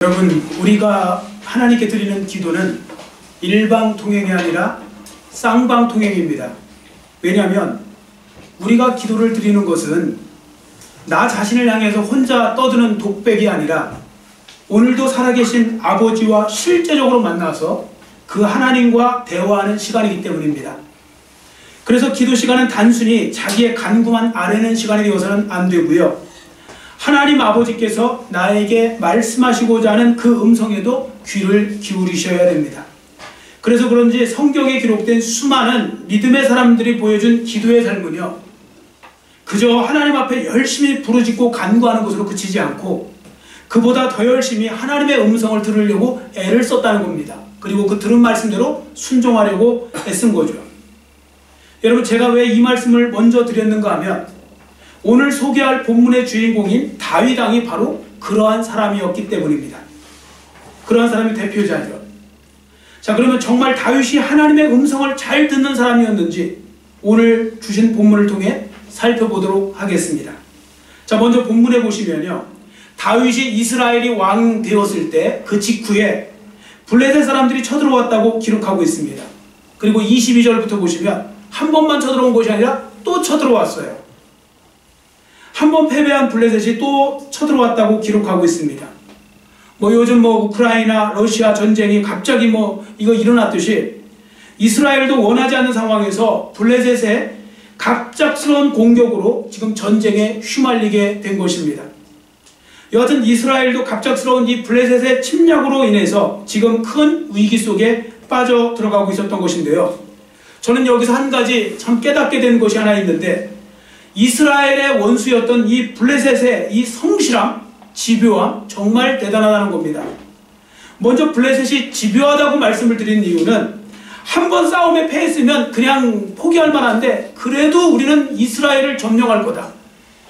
여러분, 우리가 하나님께 드리는 기도는 일방통행이 아니라 쌍방통행입니다. 왜냐하면 우리가 기도를 드리는 것은 나 자신을 향해서 혼자 떠드는 독백이 아니라 오늘도 살아계신 아버지와 실제적으로 만나서 그 하나님과 대화하는 시간이기 때문입니다. 그래서 기도 시간은 단순히 자기의 간구만 아뢰는 시간이 되어서는 안 되고요. 하나님 아버지께서 나에게 말씀하시고자 하는 그 음성에도 귀를 기울이셔야 됩니다. 그래서 그런지 성경에 기록된 수많은 믿음의 사람들이 보여준 기도의 삶은요, 그저 하나님 앞에 열심히 부르짖고 간구하는 것으로 그치지 않고 그보다 더 열심히 하나님의 음성을 들으려고 애를 썼다는 겁니다. 그리고 그 들은 말씀대로 순종하려고 애쓴 거죠. 여러분, 제가 왜 이 말씀을 먼저 드렸는가 하면 오늘 소개할 본문의 주인공인 다윗 왕이 바로 그러한 사람이었기 때문입니다. 그러한 사람이 대표자죠. 자, 그러면 정말 다윗이 하나님의 음성을 잘 듣는 사람이었는지 오늘 주신 본문을 통해 살펴보도록 하겠습니다. 자, 먼저 본문에 보시면요, 다윗이 이스라엘이 왕 되었을 때 그 직후에 블레셋 사람들이 쳐들어왔다고 기록하고 있습니다. 그리고 22절부터 보시면 한 번만 쳐들어온 것이 아니라 또 쳐들어왔어요. 한 번 패배한 블레셋이 또 쳐들어왔다고 기록하고 있습니다. 요즘 우크라이나 러시아 전쟁이 갑자기 이거 일어났듯이 이스라엘도 원하지 않는 상황에서 블레셋의 갑작스러운 공격으로 지금 전쟁에 휘말리게 된 것입니다. 여하튼 이스라엘도 갑작스러운 이 블레셋의 침략으로 인해서 지금 큰 위기 속에 빠져 들어가고 있었던 것인데요. 저는 여기서 한 가지 참 깨닫게 된 것이 하나 있는데, 이스라엘의 원수였던 이 블레셋의 이 성실함, 집요함, 정말 대단하다는 겁니다. 먼저 블레셋이 집요하다고 말씀을 드린 이유는 한 번 싸움에 패했으면 그냥 포기할 만한데 그래도 우리는 이스라엘을 점령할 거다,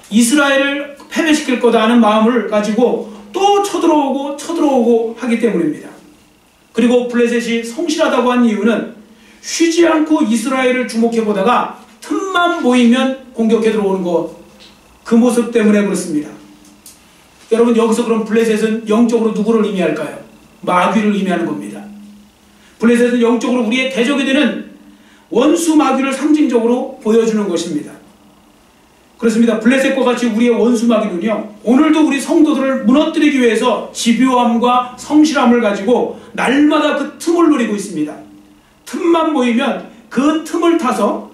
이스라엘을 패배시킬 거다 하는 마음을 가지고 또 쳐들어오고 하기 때문입니다. 그리고 블레셋이 성실하다고 한 이유는 쉬지 않고 이스라엘을 주목해보다가 틈만 보이면 공격해 들어오는 것, 그 모습 때문에 그렇습니다. 여러분, 여기서 그럼 블레셋은 영적으로 누구를 의미할까요? 마귀를 의미하는 겁니다. 블레셋은 영적으로 우리의 대적이 되는 원수 마귀를 상징적으로 보여주는 것입니다. 그렇습니다. 블레셋과 같이 우리의 원수 마귀는요, 오늘도 우리 성도들을 무너뜨리기 위해서 집요함과 성실함을 가지고 날마다 그 틈을 노리고 있습니다. 틈만 보이면 그 틈을 타서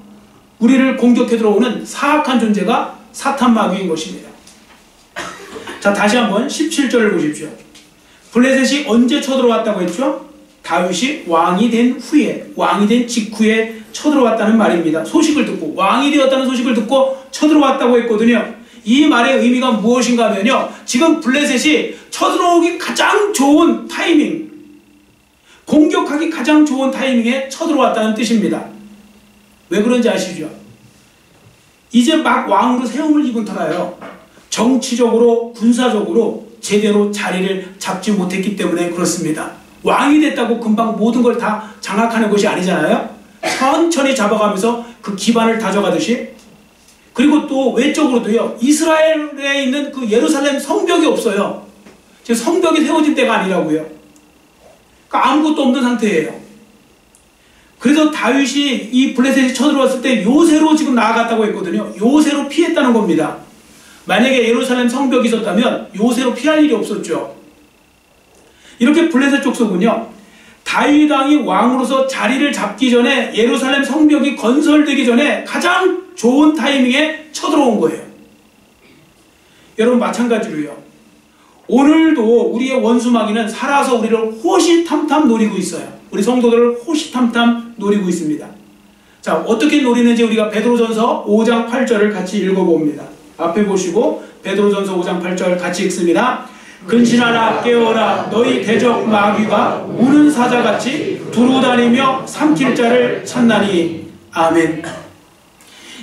우리를 공격해 들어오는 사악한 존재가 사탄 마귀인 것입니다. 자, 다시 한번 17절을 보십시오. 블레셋이 언제 쳐들어왔다고 했죠? 다윗이 왕이 된 후에, 왕이 된 직후에 쳐들어왔다는 말입니다. 소식을 듣고, 왕이 되었다는 소식을 듣고 쳐들어왔다고 했거든요. 이 말의 의미가 무엇인가 하면요, 지금 블레셋이 쳐들어오기 가장 좋은 타이밍, 공격하기 가장 좋은 타이밍에 쳐들어왔다는 뜻입니다. 왜 그런지 아시죠? 이제 막 왕으로 세움을 입은 터라요, 정치적으로 군사적으로 제대로 자리를 잡지 못했기 때문에 그렇습니다. 왕이 됐다고 금방 모든 걸 다 장악하는 것이 아니잖아요. 천천히 잡아가면서 그 기반을 다져가듯이. 그리고 또 외적으로도요, 이스라엘에 있는 그 예루살렘 성벽이 없어요. 지금 성벽이 세워진 때가 아니라고요. 그러니까 아무것도 없는 상태예요. 그래서 다윗이 이 블레셋이 쳐들어왔을 때 요새로 지금 나아갔다고 했거든요. 요새로 피했다는 겁니다. 만약에 예루살렘 성벽이 있었다면 요새로 피할 일이 없었죠. 이렇게 블레셋 족속은요, 다윗 왕이 왕으로서 자리를 잡기 전에, 예루살렘 성벽이 건설되기 전에 가장 좋은 타이밍에 쳐들어온 거예요. 여러분, 마찬가지로요, 오늘도 우리의 원수 마귀는 살아서 우리를 호시탐탐 노리고 있어요. 우리 성도들을 호시탐탐 노리고 있습니다. 자, 어떻게 노리는지 우리가 베드로전서 5장 8절을 같이 읽어봅니다. 앞에 보시고 베드로전서 5장 8절 같이 읽습니다. 근신하라, 깨어라, 너희 대적 마귀가 우는 사자같이 두루다니며 삼킬 자를 찾나니. 아멘.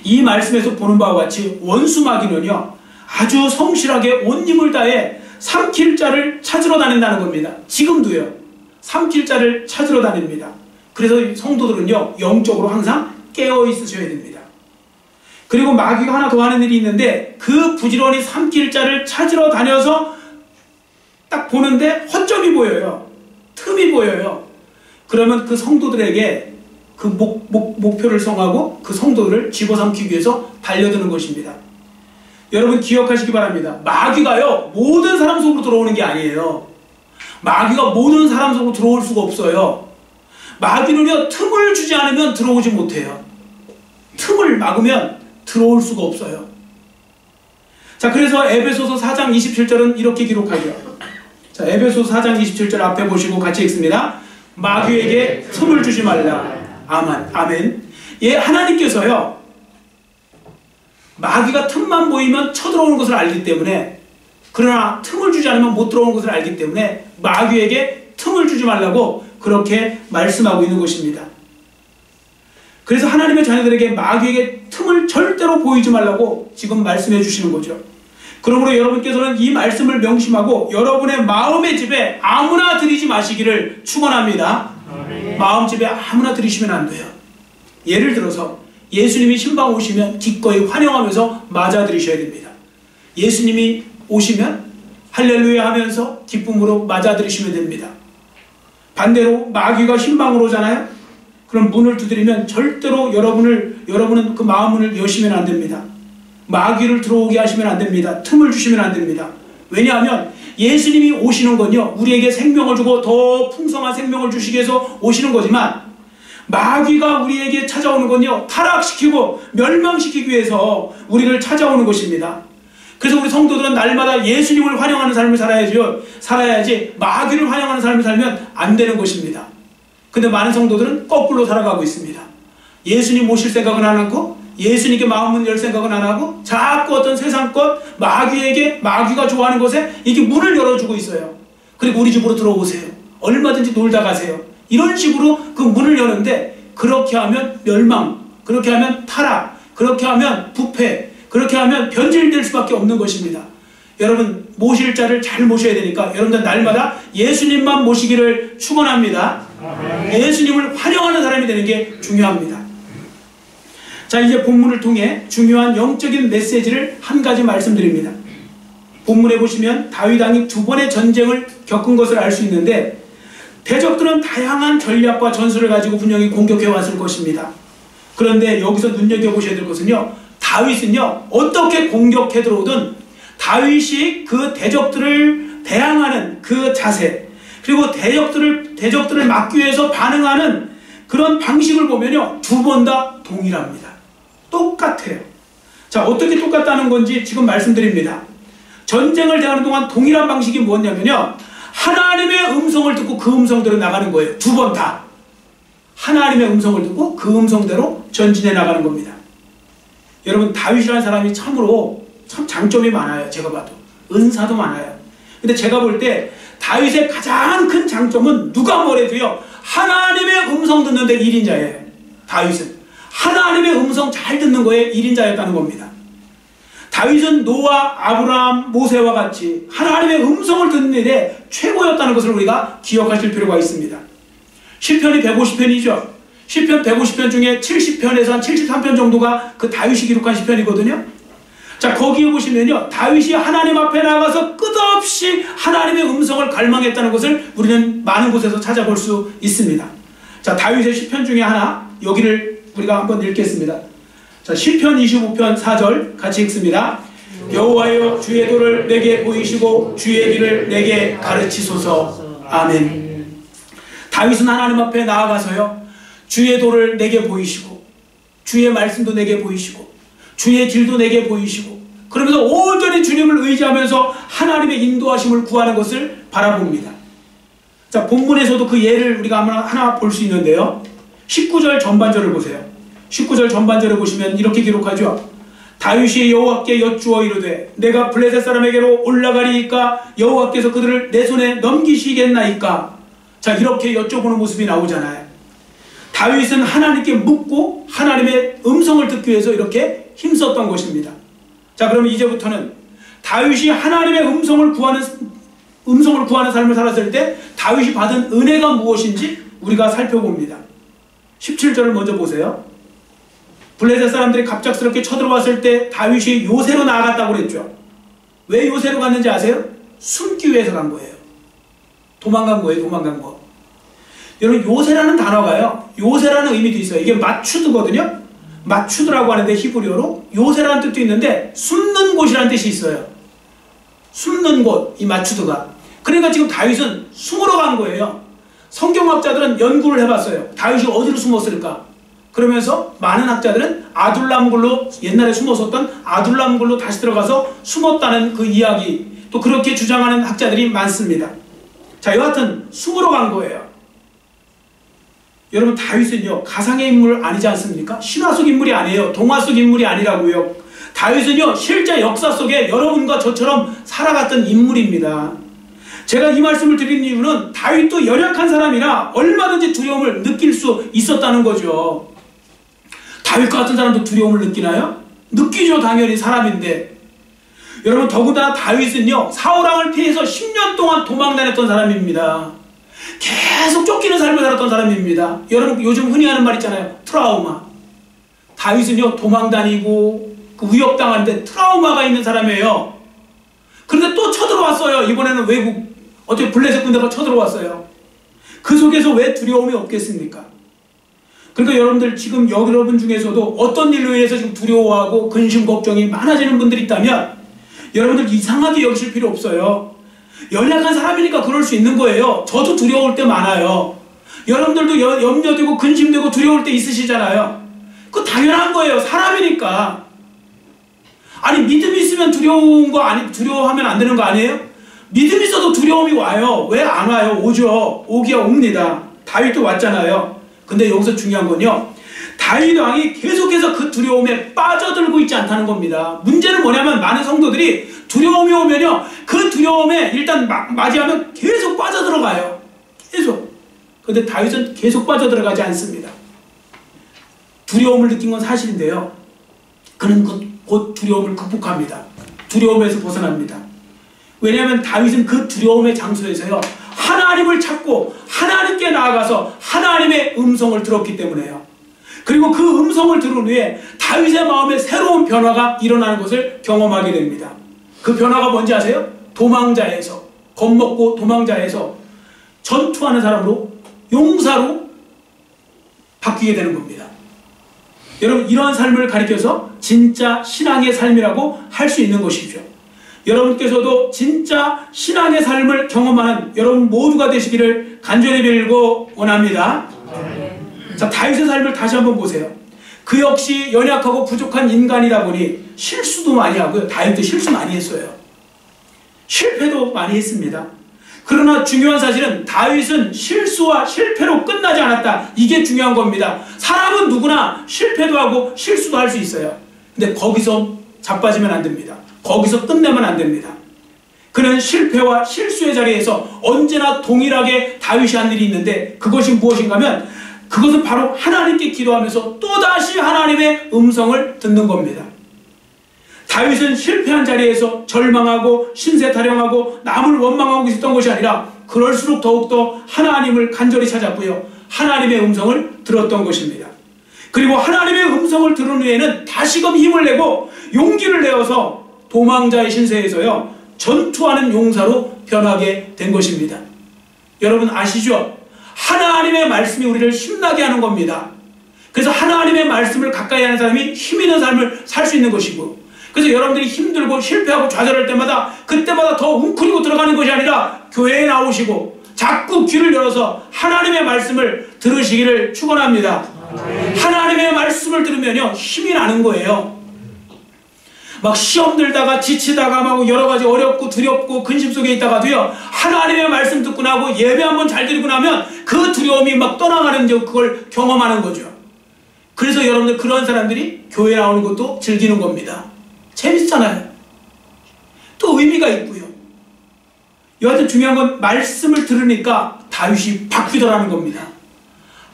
이 말씀에서 보는 바와 같이 원수 마귀는요, 아주 성실하게 온 힘을 다해 삼킬 자를 찾으러 다닌다는 겁니다. 지금도요, 삼킬 자를 찾으러 다닙니다. 그래서 성도들은요, 영적으로 항상 깨어 있으셔야 됩니다. 그리고 마귀가 하나 더 하는 일이 있는데, 그 부지런히 삼킬 자를 찾으러 다녀서 딱 보는데 허점이 보여요. 틈이 보여요. 그러면 그 성도들에게 그 목표를 성하고 그 성도들을 집어삼키기 위해서 달려드는 것입니다. 여러분 기억하시기 바랍니다. 마귀가요 모든 사람 속으로 들어오는 게 아니에요. 마귀가 모든 사람 속으로 들어올 수가 없어요. 마귀는요 틈을 주지 않으면 들어오지 못해요. 틈을 막으면 들어올 수가 없어요. 자, 그래서 에베소서 4장 27절은 이렇게 기록하죠. 자, 에베소서 4장 27절 앞에 보시고 같이 읽습니다. 마귀에게 틈을 주지 말라. 아멘. 예, 하나님께서요 마귀가 틈만 보이면 쳐들어오는 것을 알기 때문에, 그러나 틈을 주지 않으면 못 들어오는 것을 알기 때문에 마귀에게 틈을 주지 말라고 그렇게 말씀하고 있는 것입니다. 그래서 하나님의 자녀들에게 마귀에게 틈을 절대로 보이지 말라고 지금 말씀해 주시는 거죠. 그러므로 여러분께서는 이 말씀을 명심하고 여러분의 마음의 집에 아무나 들이지 마시기를 축원합니다. 마음집에 아무나 들이시면 안 돼요. 예를 들어서 예수님이 신방 오시면 기꺼이 환영하면서 맞아들이셔야 됩니다. 예수님이 오시면 할렐루야 하면서 기쁨으로 맞아들이시면 됩니다. 반대로 마귀가 신방으로 오잖아요. 그럼 문을 두드리면 절대로 여러분은 그 마음문을 여시면 안 됩니다. 마귀를 들어오게 하시면 안 됩니다. 틈을 주시면 안 됩니다. 왜냐하면 예수님이 오시는 건요 우리에게 생명을 주고 더 풍성한 생명을 주시기 위해서 오시는 거지만, 마귀가 우리에게 찾아오는 건요 타락시키고 멸망시키기 위해서 우리를 찾아오는 것입니다. 그래서 우리 성도들은 날마다 예수님을 환영하는 삶을 살아야지 마귀를 환영하는 삶을 살면 안 되는 것입니다. 근데 많은 성도들은 거꾸로 살아가고 있습니다. 예수님 모실 생각은 안 하고 예수님께 마음문 열 생각은 안 하고 자꾸 어떤 세상 것, 마귀가 좋아하는 것에 이게 문을 열어주고 있어요. 그리고 우리 집으로 들어오세요. 얼마든지 놀다 가세요. 이런 식으로 그 문을 여는데, 그렇게 하면 멸망, 그렇게 하면 타락, 그렇게 하면 부패, 그렇게 하면 변질될 수밖에 없는 것입니다. 여러분 모실 자를 잘 모셔야 되니까 여러분들 날마다 예수님만 모시기를 축원합니다. 예수님을 환영하는 사람이 되는 게 중요합니다. 자, 이제 본문을 통해 중요한 영적인 메시지를 한 가지 말씀드립니다. 본문에 보시면 다윗 왕이 2번의 전쟁을 겪은 것을 알 수 있는데, 대적들은 다양한 전략과 전술을 가지고 분명히 공격해 왔을 것입니다. 그런데 여기서 눈여겨보셔야 될 것은요, 다윗은요 어떻게 공격해 들어오든 다윗이 그 대적들을 대항하는 그 자세, 그리고 대적들을 막기 위해서 반응하는 그런 방식을 보면요 2번 다 동일합니다. 똑같아요. 자, 어떻게 똑같다는 건지 지금 말씀드립니다. 전쟁을 대하는 동안 동일한 방식이 뭐냐면요, 하나님의 음성을 듣고 그 음성대로 나가는 거예요. 2번 다 하나님의 음성을 듣고 그 음성대로 전진해 나가는 겁니다. 여러분 다윗이라는 사람이 참으로 참 장점이 많아요. 제가 봐도 은사도 많아요. 근데 제가 볼 때 다윗의 가장 큰 장점은 누가 뭐래도요 하나님의 음성 듣는 데 1인자예요. 다윗은 하나님의 음성 잘 듣는 거에 1인자였다는 겁니다. 다윗은 노아, 아브라함, 모세와 같이 하나님의 음성을 듣는 일에 최고였다는 것을 우리가 기억하실 필요가 있습니다. 시편이 150편이죠. 시편 150편 중에 70편에서 한 73편 정도가 그 다윗이 기록한 시편이거든요. 자, 거기에 보시면요 다윗이 하나님 앞에 나가서 끝없이 하나님의 음성을 갈망했다는 것을 우리는 많은 곳에서 찾아볼 수 있습니다. 자, 다윗의 시편 중에 하나, 여기를 우리가 한번 읽겠습니다. 자, 시편 25편 4절 같이 읽습니다. 여호와여 주의 도를 내게 보이시고 주의 길을 내게 가르치소서. 아멘. 다윗은 하나님 앞에 나아가서요 주의 도를 내게 보이시고 주의 말씀도 내게 보이시고 주의 길도 내게 보이시고, 그러면서 온전히 주님을 의지하면서 하나님의 인도하심을 구하는 것을 바라봅니다. 자, 본문에서도 그 예를 우리가 하나 볼 수 있는데요, 19절 전반절을 보세요. 19절 전반절을 보시면 이렇게 기록하죠. 다윗이 여호와께 여쭈어 이르되 내가 블레셋 사람에게로 올라가리이까 여호와께서 그들을 내 손에 넘기시겠나이까. 자, 이렇게 여쭤보는 모습이 나오잖아요. 다윗은 하나님께 묻고 하나님의 음성을 듣기 위해서 이렇게 힘썼던 것입니다. 자, 그러면 이제부터는 다윗이 하나님의 음성을 구하는 삶을 살았을 때 다윗이 받은 은혜가 무엇인지 우리가 살펴봅니다. 17절을 먼저 보세요. 블레셋 사람들이 갑작스럽게 쳐들어왔을 때 다윗이 요새로 나아갔다고 그랬죠. 왜 요새로 갔는지 아세요? 숨기 위해서 간 거예요. 도망간 거예요. 도망간 거. 여러분 요새라는 단어가요. 요새라는 의미도 있어요. 이게 마추드거든요. 마추드라고 하는데 히브리어로 요새라는 뜻도 있는데 숨는 곳이라는 뜻이 있어요. 숨는 곳, 이 마추드가. 그러니까 지금 다윗은 숨으러 간 거예요. 성경학자들은 연구를 해봤어요. 다윗이 어디로 숨었을까? 그러면서 많은 학자들은 아둘람굴로, 옛날에 숨었었던 아둘람굴로 다시 들어가서 숨었다는 그 이야기, 또 그렇게 주장하는 학자들이 많습니다. 자, 여하튼 숨으러 간 거예요. 여러분 다윗은요 가상의 인물 아니지 않습니까? 신화 속 인물이 아니에요. 동화 속 인물이 아니라고요. 다윗은요 실제 역사 속에 여러분과 저처럼 살아갔던 인물입니다. 제가 이 말씀을 드리는 이유는 다윗도 연약한 사람이라 얼마든지 두려움을 느낄 수 있었다는 거죠. 다윗과 같은 사람도 두려움을 느끼나요? 느끼죠. 당연히 사람인데. 여러분 더군다나 다윗은요 사울왕을 피해서 10년 동안 도망 다녔던 사람입니다. 계속 쫓기는 삶을 살았던 사람입니다. 여러분 요즘 흔히 하는 말 있잖아요. 트라우마. 다윗은요 도망 다니고 그 위협당하는데 트라우마가 있는 사람이에요. 그런데 또 쳐들어왔어요. 이번에는 외국 어떻게 블레셋 군대가 쳐들어왔어요. 그 속에서 왜 두려움이 없겠습니까? 그러니까 여러분들 지금 여러분 중에서도 어떤 일로 인해서 지금 두려워하고 근심 걱정이 많아지는 분들이 있다면 여러분들 이상하게 여기실 필요 없어요. 연약한 사람이니까 그럴 수 있는 거예요. 저도 두려울 때 많아요. 여러분들도 염려되고 근심되고 두려울 때 있으시잖아요. 그거 당연한 거예요. 사람이니까. 아니 믿음이 있으면 두려운 거 아니 두려워하면 안 되는 거 아니에요? 믿음이 있어도 두려움이 와요. 왜 안 와요? 오죠. 오기야 옵니다. 다윗도 왔잖아요. 근데 여기서 중요한 건요. 다윗 왕이 계속해서 그 두려움에 빠져들고 있지 않다는 겁니다. 문제는 뭐냐면 많은 성도들이 두려움이 오면요. 그 두려움에 일단 맞이하면 계속 빠져들어가요. 계속. 근데 다윗은 계속 빠져들어가지 않습니다. 두려움을 느낀 건 사실인데요. 그는 곧 두려움을 극복합니다. 두려움에서 벗어납니다. 왜냐하면 다윗은 그 두려움의 장소에서요. 하나님을 찾고 하나님께 나아가서 하나님의 음성을 들었기 때문에요. 그리고 그 음성을 들은 후에 다윗의 마음에 새로운 변화가 일어나는 것을 경험하게 됩니다. 그 변화가 뭔지 아세요? 도망자에서, 겁먹고 도망자에서 전투하는 사람으로, 용사로 바뀌게 되는 겁니다. 여러분 이러한 삶을 가리켜서 진짜 신앙의 삶이라고 할 수 있는 것이죠. 여러분께서도 진짜 신앙의 삶을 경험하는 여러분 모두가 되시기를 간절히 빌고 원합니다. 자, 다윗의 삶을 다시 한번 보세요. 그 역시 연약하고 부족한 인간이다 보니 실수도 많이 하고요. 다윗도 실수 많이 했어요. 실패도 많이 했습니다. 그러나 중요한 사실은 다윗은 실수와 실패로 끝나지 않았다. 이게 중요한 겁니다. 사람은 누구나 실패도 하고 실수도 할 수 있어요. 근데 거기서 자빠지면 안 됩니다. 거기서 끝내면 안 됩니다. 그는 실패와 실수의 자리에서 언제나 동일하게 다윗이 한 일이 있는데 그것이 무엇인가 하면 그것은 바로 하나님께 기도하면서 또다시 하나님의 음성을 듣는 겁니다. 다윗은 실패한 자리에서 절망하고 신세 타령하고 남을 원망하고 있었던 것이 아니라 그럴수록 더욱더 하나님을 간절히 찾았고요. 하나님의 음성을 들었던 것입니다. 그리고 하나님의 음성을 들은 후에는 다시금 힘을 내고 용기를 내어서 도망자의 신세에서요. 전투하는 용사로 변하게 된 것입니다. 여러분 아시죠? 하나님의 말씀이 우리를 힘나게 하는 겁니다. 그래서 하나님의 말씀을 가까이 하는 사람이 힘 있는 삶을 살 수 있는 것이고 그래서 여러분들이 힘들고 실패하고 좌절할 때마다 그때마다 더 웅크리고 들어가는 것이 아니라 교회에 나오시고 자꾸 귀를 열어서 하나님의 말씀을 들으시기를 축원합니다. 하나님의 말씀을 들으면요 힘이 나는 거예요. 막 시험 들다가 지치다가 막 여러 가지 어렵고 두렵고 근심 속에 있다가도요 하나님의 말씀 듣고 나고 예배 한번 잘 드리고 나면 그 두려움이 막 떠나가는 그걸 경험하는 거죠. 그래서 여러분들 그런 사람들이 교회 나오는 것도 즐기는 겁니다. 재밌잖아요. 또 의미가 있고요. 여하튼 중요한 건 말씀을 들으니까 다윗이 바뀌더라는 겁니다.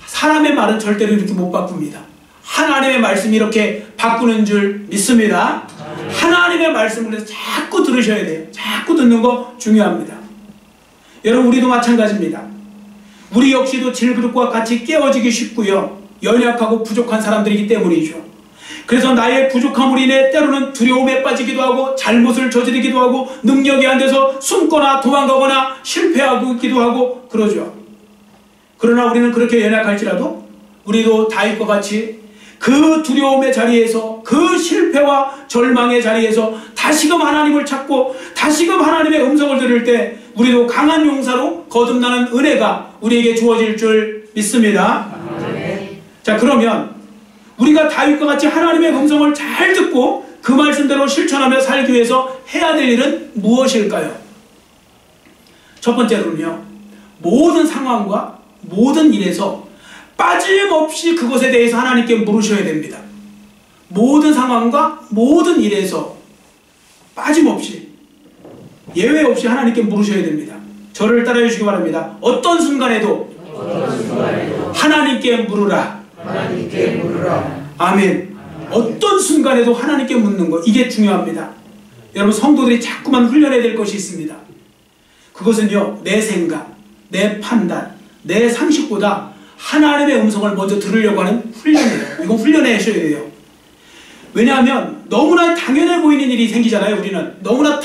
사람의 말은 절대로 이렇게 못 바꿉니다. 하나님의 말씀이 이렇게 바꾸는 줄 믿습니다. 하나님의 말씀을 자꾸 들으셔야 돼요. 자꾸 듣는 거 중요합니다. 여러분 우리도 마찬가지입니다. 우리 역시도 질그릇과 같이 깨어지기 쉽고요. 연약하고 부족한 사람들이기 때문이죠. 그래서 나의 부족함으로 인해 때로는 두려움에 빠지기도 하고 잘못을 저지르기도 하고 능력이 안 돼서 숨거나 도망가거나 실패하기도 하고 그러죠. 그러나 우리는 그렇게 연약할지라도 우리도 다윗과 같이 그 두려움의 자리에서, 그 실패와 절망의 자리에서 다시금 하나님을 찾고 다시금 하나님의 음성을 들을 때 우리도 강한 용사로 거듭나는 은혜가 우리에게 주어질 줄 믿습니다. 자, 그러면 우리가 다윗과 같이 하나님의 음성을 잘 듣고 그 말씀대로 실천하며 살기 위해서 해야 될 일은 무엇일까요? 첫 번째로는요, 모든 상황과 모든 일에서 빠짐없이 그것에 대해서 하나님께 물으셔야 됩니다. 모든 상황과 모든 일에서 빠짐없이, 예외 없이 하나님께 물으셔야 됩니다. 저를 따라해 주시기 바랍니다. 어떤 순간에도 하나님께 물으라. 아멘. 어떤 순간에도 하나님께 묻는 것, 이게 중요합니다. 여러분, 성도들이 자꾸만 훈련해야 될 것이 있습니다. 그것은요, 내 생각, 내 판단, 내 상식보다 하나님의 음성을 먼저 들으려고 하는 훈련이에요. 이건 훈련하셔야 돼요. 왜냐하면 너무나 당연해 보이는 일이 생기잖아요. 우리는 너무나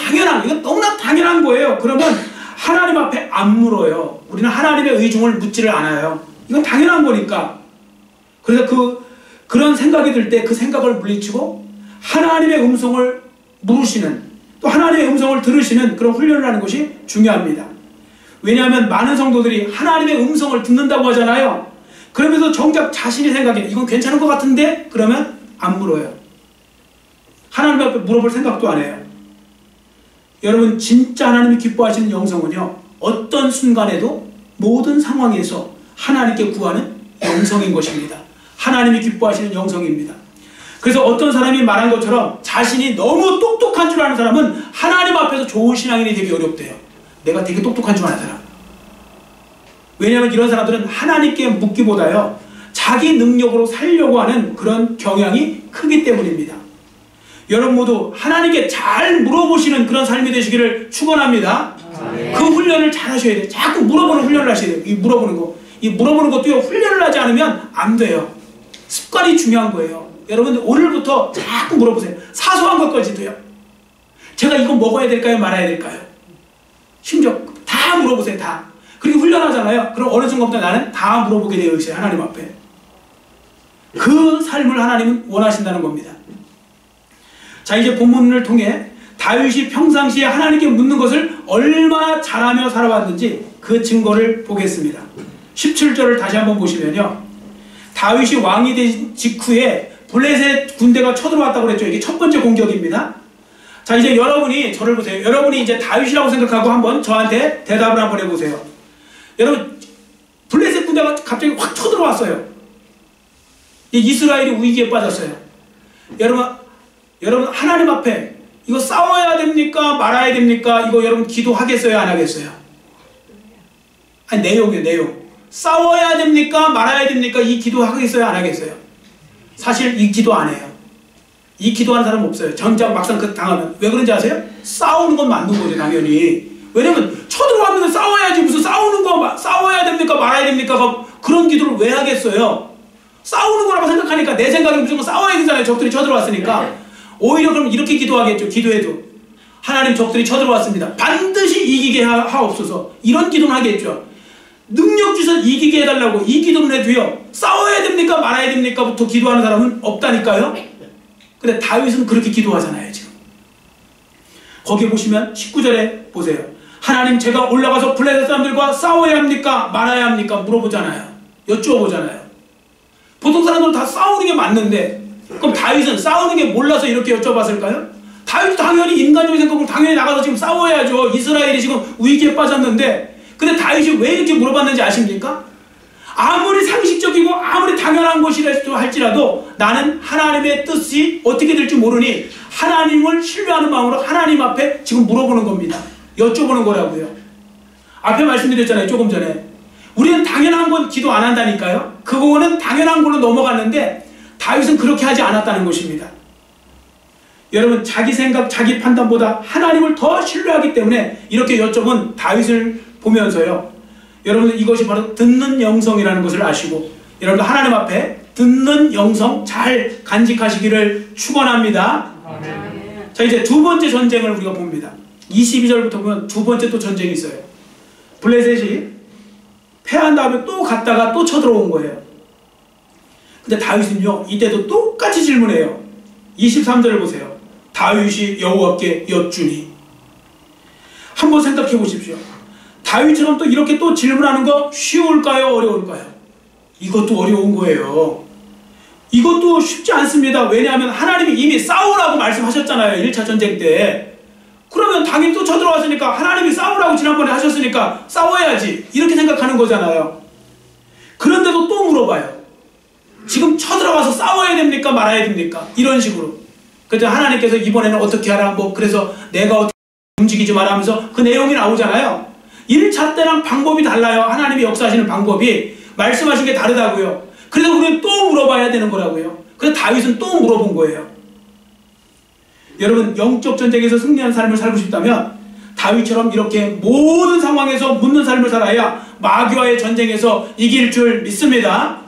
이건 너무나 당연한 거예요. 그러면 하나님 앞에 안 물어요. 우리는 하나님의 의중을 묻지를 않아요. 이건 당연한 거니까. 그래서 그런 생각이 들 때 그 생각을 물리치고 하나님의 음성을 물으시는, 또 하나님의 음성을 들으시는 그런 훈련을 하는 것이 중요합니다. 왜냐하면 많은 성도들이 하나님의 음성을 듣는다고 하잖아요. 그러면서 정작 자신이 생각해, 이건 괜찮은 것 같은데? 그러면 안 물어요. 하나님 앞에 물어볼 생각도 안 해요. 여러분, 진짜 하나님이 기뻐하시는 영성은요, 어떤 순간에도 모든 상황에서 하나님께 구하는 영성인 것입니다. 하나님이 기뻐하시는 영성입니다. 그래서 어떤 사람이 말한 것처럼 자신이 너무 똑똑한 줄 아는 사람은 하나님 앞에서 좋은 신앙인이 되기 어렵대요. 내가 되게 똑똑한 줄 아는 사람. 왜냐하면 이런 사람들은 하나님께 묻기보다요, 자기 능력으로 살려고 하는 그런 경향이 크기 때문입니다. 여러분 모두 하나님께 잘 물어보시는 그런 삶이 되시기를 축원합니다. 그 훈련을 잘 하셔야 돼요. 자꾸 물어보는 훈련을 하셔야 돼요. 이 물어보는 것도요, 훈련을 하지 않으면 안 돼요. 습관이 중요한 거예요. 여러분, 오늘부터 자꾸 물어보세요. 사소한 것까지도요. 제가 이거 먹어야 될까요? 말아야 될까요? 심지어 다 물어보세요. 다. 그렇게 훈련하잖아요. 그럼 어느 순간부터 나는 다 물어보게 되어 있어요. 하나님 앞에. 그 삶을 하나님은 원하신다는 겁니다. 자, 이제 본문을 통해 다윗이 평상시에 하나님께 묻는 것을 얼마나 잘하며 살아왔는지 그 증거를 보겠습니다. 17절을 다시 한번 보시면요, 다윗이 왕이 된 직후에 블레셋 군대가 쳐들어왔다고 그랬죠. 이게 첫 번째 공격입니다. 자, 이제 여러분이 저를 보세요. 여러분이 이제 다윗이라고 생각하고 한번 저한테 대답을 한번 해보세요. 여러분, 블레셋 군대가 갑자기 확 쳐들어왔어요. 이스라엘이 위기에 빠졌어요. 여러분 하나님 앞에 이거 싸워야 됩니까? 말아야 됩니까? 이거 여러분 기도하겠어요? 안 하겠어요? 아니, 내용이에요, 내용. 싸워야 됩니까? 말아야 됩니까? 이 기도하겠어요? 안 하겠어요? 사실 이 기도 안 해요. 이 기도하는 사람 없어요. 정작 막상 그 당하면. 왜 그런지 아세요? 싸우는 건 맞는 거죠, 당연히. 왜냐면 쳐들어왔는데 싸워야지, 무슨 싸워야 됩니까? 말아야 됩니까? 그런 기도를 왜 하겠어요? 싸우는 거라고 생각하니까 내 생각에 무조건 싸워야 되잖아요. 적들이 쳐들어왔으니까. 오히려 그럼 이렇게 기도하겠죠. 기도해도 하나님, 적들이 쳐들어왔습니다. 반드시 이기게 하옵소서. 이런 기도는 하겠죠. 능력 주셔서 이기게 해달라고 이 기도는 해도요, 싸워야 됩니까? 말아야 됩니까? 부터 기도하는 사람은 없다니까요. 근데 다윗은 그렇게 기도하잖아요. 지금 거기 보시면 19절에 보세요. 하나님, 제가 올라가서 블레셋 사람들과 싸워야 합니까? 말아야 합니까? 물어보잖아요. 여쭈어보잖아요. 보통 사람들은 다 싸우는 게 맞는데, 그럼 다윗은 싸우는 게 몰라서 이렇게 여쭤봤을까요? 다윗도 당연히 인간적인 생각으로 당연히 나가서 지금 싸워야죠. 이스라엘이 지금 위기에 빠졌는데, 근데 다윗이 왜 이렇게 물어봤는지 아십니까? 아무리 상식적이고 아무리 당연한 것이라 할지라도 나는 하나님의 뜻이 어떻게 될지 모르니 하나님을 신뢰하는 마음으로 하나님 앞에 지금 물어보는 겁니다. 여쭤보는 거라고요. 앞에 말씀드렸잖아요, 조금 전에. 우리는 당연한 건 기도 안 한다니까요. 그거는 당연한 걸로 넘어갔는데 다윗은 그렇게 하지 않았다는 것입니다. 여러분, 자기 생각, 자기 판단보다 하나님을 더 신뢰하기 때문에 이렇게 여쭤본 다윗을 보면서요, 여러분들 이것이 바로 듣는 영성이라는 것을 아시고, 여러분들 하나님 앞에 듣는 영성 잘 간직하시기를 축원합니다. 자, 이제 두 번째 전쟁을 우리가 봅니다. 22절부터 보면 두 번째 또 전쟁이 있어요. 블레셋이 패한 다음에 또 갔다가 또 쳐들어온 거예요. 근데 다윗은요, 이때도 똑같이 질문해요. 23절을 보세요. 다윗이 여호와께 여쭈니. 한번 생각해 보십시오. 다윗처럼 또 이렇게 또 질문하는 거 쉬울까요? 어려울까요? 이것도 어려운 거예요. 이것도 쉽지 않습니다. 왜냐하면 하나님이 이미 싸우라고 말씀하셨잖아요. 1차 전쟁 때. 그러면 당연히 또 쳐들어왔으니까 하나님이 싸우라고 지난번에 하셨으니까 싸워야지. 이렇게 생각하는 거잖아요. 그런데도 또 물어봐요. 지금 쳐들어가서 싸워야 됩니까? 말아야 됩니까? 이런 식으로. 그래서 하나님께서 이번에는 어떻게 하라? 뭐 그래서 내가 어떻게 움직이지 마라 하면서 그 내용이 나오잖아요. 1차 때랑 방법이 달라요. 하나님이 역사하시는 방법이 말씀하신 게 다르다고요. 그래서 우리는 또 물어봐야 되는 거라고요. 그래서 다윗은 또 물어본 거예요. 여러분, 영적 전쟁에서 승리한 삶을 살고 싶다면 다윗처럼 이렇게 모든 상황에서 묻는 삶을 살아야 마귀와의 전쟁에서 이길 줄 믿습니다.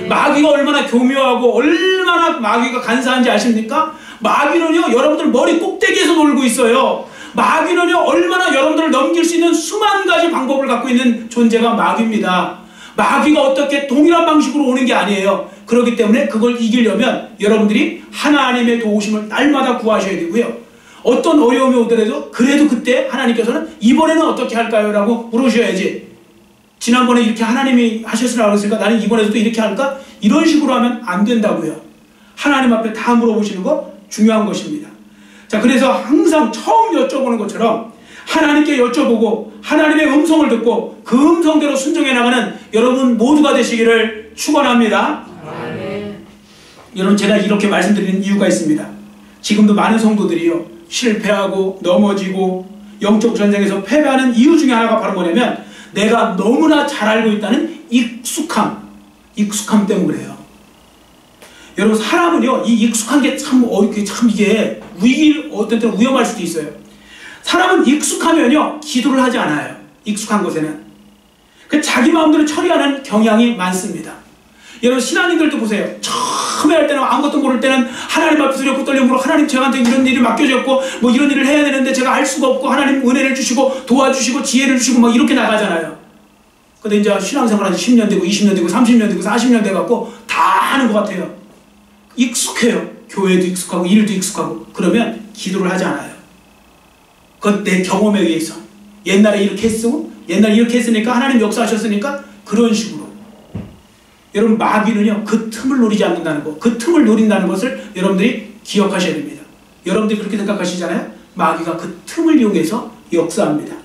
마귀가 얼마나 교묘하고 얼마나 마귀가 간사한지 아십니까? 마귀는요, 여러분들 머리 꼭대기에서 놀고 있어요. 마귀는요, 얼마나 여러분들을 넘길 수 있는 수만 가지 방법을 갖고 있는 존재가 마귀입니다. 마귀가 어떻게 동일한 방식으로 오는 게 아니에요. 그렇기 때문에 그걸 이기려면 여러분들이 하나님의 도우심을 날마다 구하셔야 되고요. 어떤 어려움이 오더라도 그래도 그때 하나님께서는 이번에는 어떻게 할까요? 라고 물으셔야지. 지난번에 이렇게 하나님이 하셨으라고 했으니까 나는 이번에도 이렇게 할까? 이런 식으로 하면 안 된다고요. 하나님 앞에 다 물어보시는 거 중요한 것입니다. 자, 그래서 항상 처음 여쭤보는 것처럼 하나님께 여쭤보고 하나님의 음성을 듣고 그 음성대로 순종해 나가는 여러분 모두가 되시기를 축원합니다. 여러분, 제가 이렇게 말씀드리는 이유가 있습니다. 지금도 많은 성도들이요, 실패하고 넘어지고 영적 전쟁에서 패배하는 이유 중에 하나가 바로 뭐냐면 내가 너무나 잘 알고 있다는 익숙함 때문에 그래요. 여러분, 사람은요, 이 익숙한 게 참 이게 어떤 때는 위험할 수도 있어요. 사람은 익숙하면요, 기도를 하지 않아요. 익숙한 곳에는. 자기 마음대로 처리하는 경향이 많습니다. 여러분, 신앙인들도 보세요. 처음에 할 때는, 아무것도 모를 때는 하나님 앞에 두렵고 떨림으로 하나님 저한테 이런 일이 맡겨졌고 뭐 이런 일을 해야 되는데 제가 할 수가 없고 하나님 은혜를 주시고 도와주시고 지혜를 주시고 막 이렇게 나가잖아요. 근데 이제 신앙생활 한 10년 되고 20년 되고 30년 되고 40년 돼갖고 다 하는 것 같아요. 익숙해요. 교회도 익숙하고 일도 익숙하고. 그러면 기도를 하지 않아요. 그건 내 경험에 의해서. 옛날에 이렇게 했어? 옛날에 이렇게 했으니까 하나님 역사하셨으니까 그런 식으로. 여러분, 마귀는요, 그 틈을 노리지 않는다는 거, 그 틈을 노린다는 것을 여러분들이 기억하셔야 됩니다. 여러분들이 그렇게 생각하시잖아요. 마귀가 그 틈을 이용해서 역사합니다.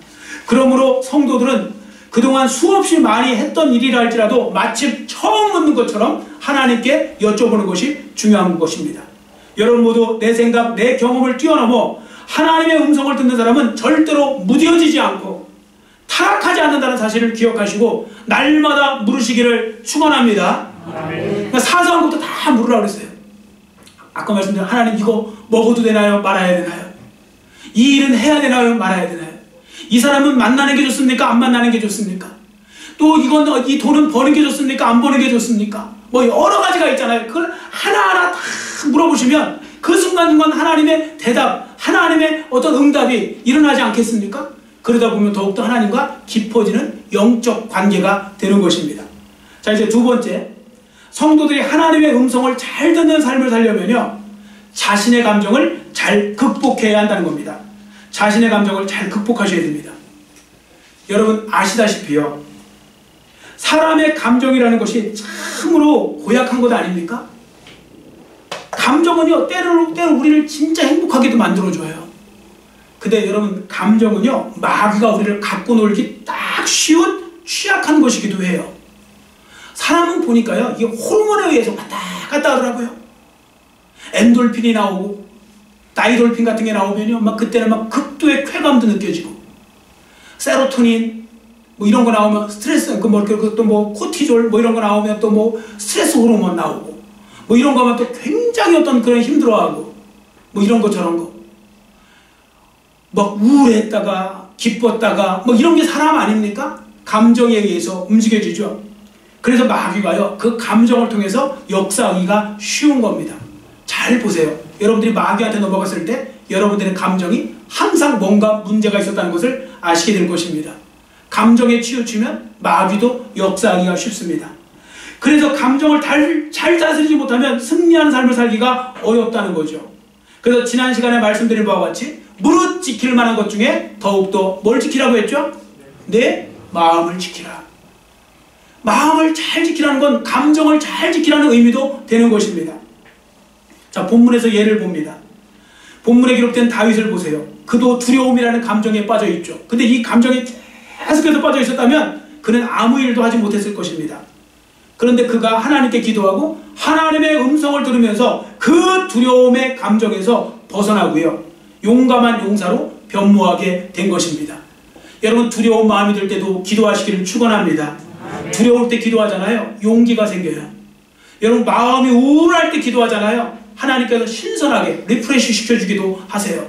그러므로 성도들은 그동안 수없이 많이 했던 일이라 할지라도 마침 처음 묻는 것처럼 하나님께 여쭤보는 것이 중요한 것입니다. 여러분 모두 내 생각, 내 경험을 뛰어넘어 하나님의 음성을 듣는 사람은 절대로 무뎌지지 않고 타락하지 않는다는 사실을 기억하시고 날마다 물으시기를 축원합니다. 그러니까 사소한 것도 다 물으라고 그랬어요. 아까 말씀드린 하나님, 이거 먹어도 되나요? 말아야 되나요? 이 일은 해야 되나요? 말아야 되나요? 이 사람은 만나는 게 좋습니까? 안 만나는 게 좋습니까? 또 이 돈은 버는 게 좋습니까? 안 버는 게 좋습니까? 뭐 여러 가지가 있잖아요. 그걸 하나하나 다 물어보시면 그 순간순간 하나님의 대답, 하나님의 어떤 응답이 일어나지 않겠습니까? 그러다 보면 더욱더 하나님과 깊어지는 영적 관계가 되는 것입니다. 자, 이제 두 번째, 성도들이 하나님의 음성을 잘 듣는 삶을 살려면요, 자신의 감정을 잘 극복해야 한다는 겁니다. 자신의 감정을 잘 극복하셔야 됩니다. 여러분 아시다시피요, 사람의 감정이라는 것이 참으로 고약한 것 아닙니까? 감정은요, 때로 우리를 진짜 행복하게도 만들어줘요. 근데 여러분, 감정은요, 마귀가 우리를 갖고 놀기 딱 쉬운 취약한 것이기도 해요. 사람은 보니까요, 이게 호르몬에 의해서 왔다 갔다 하더라고요. 엔돌핀이 나오고 다이돌핀 같은 게 나오면요, 막 그때는 막 극도의 쾌감도 느껴지고, 세로토닌 뭐 이런 거 나오면 스트레스, 또 뭐 코티졸 뭐 이런 거 나오면 또 뭐 스트레스 호르몬 나오고, 뭐 이런 거 하면 또 굉장히 어떤 그런 힘들어하고, 뭐 이런 거 저런 거, 막 우울했다가 기뻤다가 뭐 이런 게 사람 아닙니까? 감정에 의해서 움직여지죠. 그래서 마귀가요, 그 감정을 통해서 역사하기가 쉬운 겁니다. 잘 보세요. 여러분들이 마귀한테 넘어갔을 때 여러분들의 감정이 항상 뭔가 문제가 있었다는 것을 아시게 될 것입니다. 감정에 치우치면 마귀도 역사하기가 쉽습니다. 그래서 감정을 잘 다스리지 못하면 승리하는 삶을 살기가 어렵다는 거죠. 그래서 지난 시간에 말씀드린 바와 같이 무릇 지킬 만한 것 중에 더욱더 뭘 지키라고 했죠? 내 마음을 지키라. 마음을 잘 지키라는 건 감정을 잘 지키라는 의미도 되는 것입니다. 자, 본문에서 예를 봅니다. 본문에 기록된 다윗을 보세요. 그도 두려움이라는 감정에 빠져 있죠. 근데 이 감정에 계속해서 빠져 있었다면 그는 아무 일도 하지 못했을 것입니다. 그런데 그가 하나님께 기도하고 하나님의 음성을 들으면서 그 두려움의 감정에서 벗어나고요, 용감한 용사로 변모하게 된 것입니다. 여러분, 두려운 마음이 들 때도 기도하시기를 축원합니다. 두려울 때 기도하잖아요. 용기가 생겨요. 여러분, 마음이 우울할 때 기도하잖아요. 하나님께서 신선하게 리프레시 시켜주기도 하세요.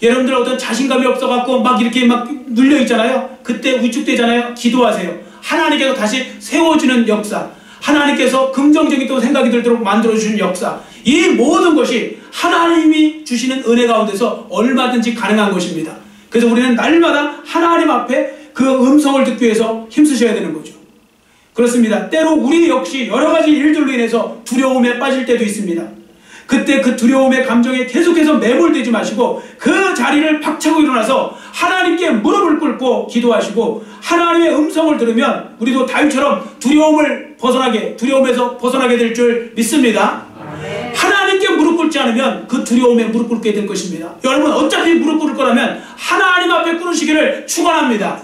여러분들 어떤 자신감이 없어갖고 막 이렇게 막 눌려있잖아요. 그때 위축되잖아요. 기도하세요. 하나님께서 다시 세워주는 역사, 하나님께서 긍정적인 또 생각이 들도록 만들어주시는 역사, 이 모든 것이 하나님이 주시는 은혜 가운데서 얼마든지 가능한 것입니다. 그래서 우리는 날마다 하나님 앞에 그 음성을 듣기 위해서 힘쓰셔야 되는 거죠. 그렇습니다. 때로 우리 역시 여러 가지 일들로 인해서 두려움에 빠질 때도 있습니다. 그때 그 두려움의 감정에 계속해서 매몰되지 마시고 그 자리를 박차고 일어나서 하나님께 무릎을 꿇고 기도하시고 하나님의 음성을 들으면 우리도 다윗처럼 두려움에서 벗어나게 될 줄 믿습니다. 하나님께 무릎 꿇지 않으면 그 두려움에 무릎 꿇게 될 것입니다. 여러분, 어차피 무릎 꿇을 거라면 하나님 앞에 꿇으시기를 축원합니다.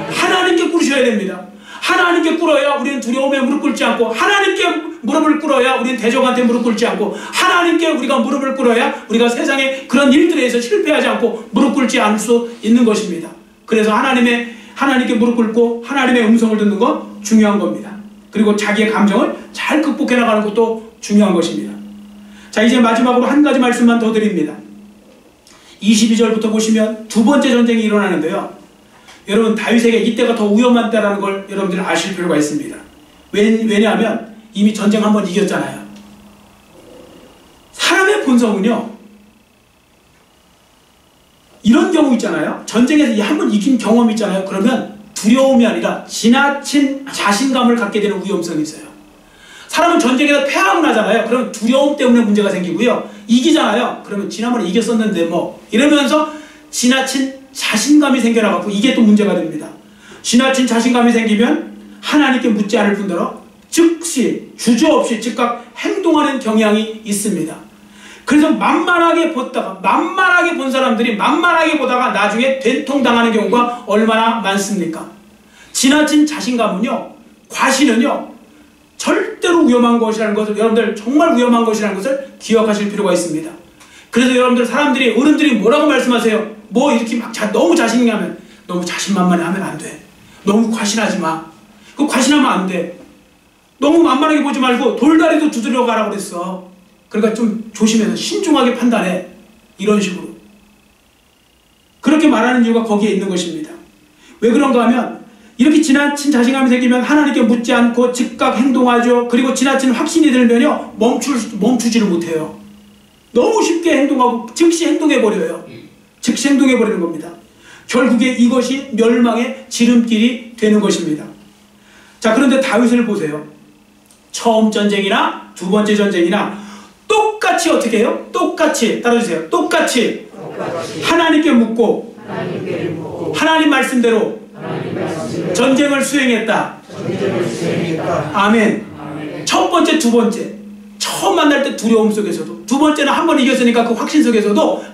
하나님께 꿇으셔야 됩니다. 하나님께 꿇어야 우리는 두려움에 무릎 꿇지 않고, 하나님께 무릎을 꿇어야 우리는 대적한테 무릎 꿇지 않고, 하나님께 우리가 무릎을 꿇어야 우리가 세상의 그런 일들에서 실패하지 않고 무릎 꿇지 않을 수 있는 것입니다. 그래서 하나님께 무릎 꿇고 하나님의 음성을 듣는 건 중요한 겁니다. 그리고 자기의 감정을 잘 극복해 나가는 것도 중요한 것입니다. 자, 이제 마지막으로 한 가지 말씀만 더 드립니다. 22절부터 보시면 두 번째 전쟁이 일어나는데요, 여러분, 다윗에게 이때가 더 위험한 때라는 걸 여러분들이 아실 필요가 있습니다. 왜냐하면 이미 전쟁 한번 이겼잖아요. 사람의 본성은요, 이런 경우 있잖아요. 전쟁에서 한번 이긴 경험이 있잖아요. 그러면 두려움이 아니라 지나친 자신감을 갖게 되는 위험성이 있어요. 사람은 전쟁에서 패하고 나잖아요. 그러면 두려움 때문에 문제가 생기고요, 이기잖아요. 그러면 지난번에 이겼었는데 뭐 이러면서 지나친 자신감이 생겨나갖고 이게 또 문제가 됩니다. 지나친 자신감이 생기면 하나님께 묻지 않을 뿐더러 즉시 주저없이 즉각 행동하는 경향이 있습니다. 그래서 만만하게 본 사람들이 만만하게 보다가 나중에 된통당하는 경우가 얼마나 많습니까? 지나친 자신감은요, 과신은요, 절대로 위험한 것이라는 것을, 여러분들 정말 위험한 것이라는 것을 기억하실 필요가 있습니다. 그래서 여러분들, 어른들이 뭐라고 말씀하세요? 뭐 이렇게 막 너무 자신이 하면, 너무 자신만만해 하면 안 돼. 너무 과신하지 마. 그 과신하면 안 돼. 너무 만만하게 보지 말고 돌다리도 두드려 가라고 그랬어. 그러니까 좀 조심해서 신중하게 판단해. 이런 식으로. 그렇게 말하는 이유가 거기에 있는 것입니다. 왜 그런가 하면 이렇게 지나친 자신감이 생기면 하나님께 묻지 않고 즉각 행동하죠. 그리고 지나친 확신이 들면요, 멈추지를 못해요. 너무 쉽게 행동하고 즉시 행동해버려요. 즉시 행동해버리는 겁니다. 결국에 이것이 멸망의 지름길이 되는 것입니다. 자, 그런데 다윗을 보세요. 처음 전쟁이나 두 번째 전쟁이나 똑같이 어떻게 해요? 똑같이, 따라주세요. 똑같이 하나님께 묻고 하나님 말씀대로 전쟁을 수행했다. 아멘. 첫 번째, 두 번째, 처음 만날 때 두려움 속에서도, 두 번째는 한 번 이겼으니까 그 확신 속에서도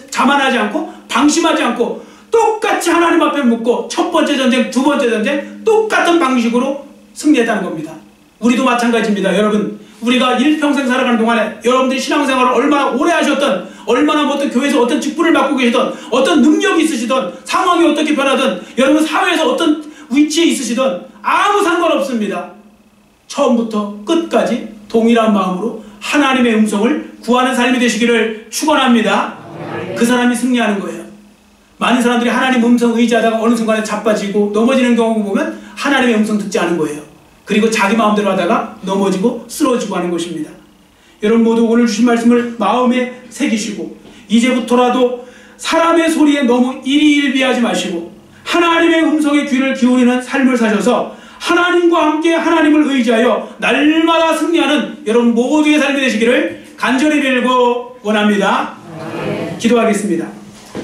자만하지 않고 방심하지 않고 똑같이 하나님 앞에 묻고 첫 번째 전쟁, 두 번째 전쟁 똑같은 방식으로 승리했다는 겁니다. 우리도 마찬가지입니다. 여러분, 우리가 일평생 살아가는 동안에 여러분들이 신앙생활을 얼마나 오래 하셨던, 얼마나 어떤 교회에서 어떤 직분을 맡고 계시던, 어떤 능력이 있으시던, 상황이 어떻게 변하든, 여러분 사회에서 어떤 위치에 있으시던 아무 상관없습니다. 처음부터 끝까지 동일한 마음으로 하나님의 음성을 구하는 삶이 되시기를 축원합니다. 그 사람이 승리하는 거예요. 많은 사람들이 하나님 음성 의지하다가 어느 순간에 자빠지고 넘어지는 경우 보면 하나님의 음성 듣지 않은 거예요. 그리고 자기 마음대로 하다가 넘어지고 쓰러지고 하는 것입니다. 여러분 모두 오늘 주신 말씀을 마음에 새기시고 이제부터라도 사람의 소리에 너무 일희일비하지 마시고 하나님의 음성에 귀를 기울이는 삶을 사셔서 하나님과 함께 하나님을 의지하여 날마다 승리하는 여러분 모두의 삶이 되시기를 간절히 빌고 원합니다. 기도하겠습니다.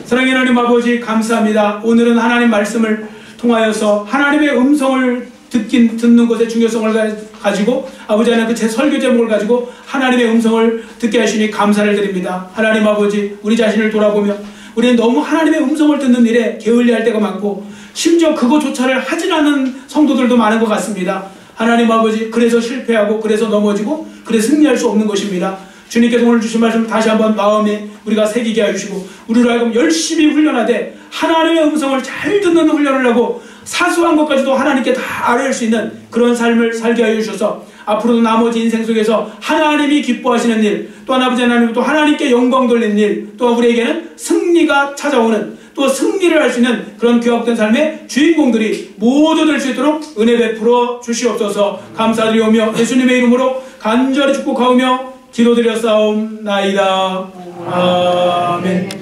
사랑의 하나님 아버지 감사합니다. 오늘은 하나님 말씀을 통하여서 하나님의 음성을 듣는 것의 중요성을 가지고 아버지 하나님 그 제 설교 제목을 가지고 하나님의 음성을 듣게 하시니 감사를 드립니다. 하나님 아버지 우리 자신을 돌아보며 우리는 너무 하나님의 음성을 듣는 일에 게을리할 때가 많고 심지어 그것조차를 하진 않는 성도들도 많은 것 같습니다. 하나님 아버지 그래서 실패하고 그래서 넘어지고 그래서 승리할 수 없는 것입니다. 주님께서 오늘 주신 말씀 다시 한번 마음에 우리가 새기게 해주시고 우리로 하여금 열심히 훈련하되 하나님의 음성을 잘 듣는 훈련을 하고 사소한 것까지도 하나님께 다 알아낼 수 있는 그런 삶을 살게 하여 주셔서 앞으로도 나머지 인생 속에서 하나님이 기뻐하시는 일, 또한 아버지 하나님 또 하나님께 영광 돌리는 일, 또 우리에게는 승리가 찾아오는 또 승리를 할 수 있는 그런 귀합된 삶의 주인공들이 모두 될 수 있도록 은혜 베풀어 주시옵소서. 감사드리오며 예수님의 이름으로 간절히 축복하오며 기도드렸사옵나이다. 아멘.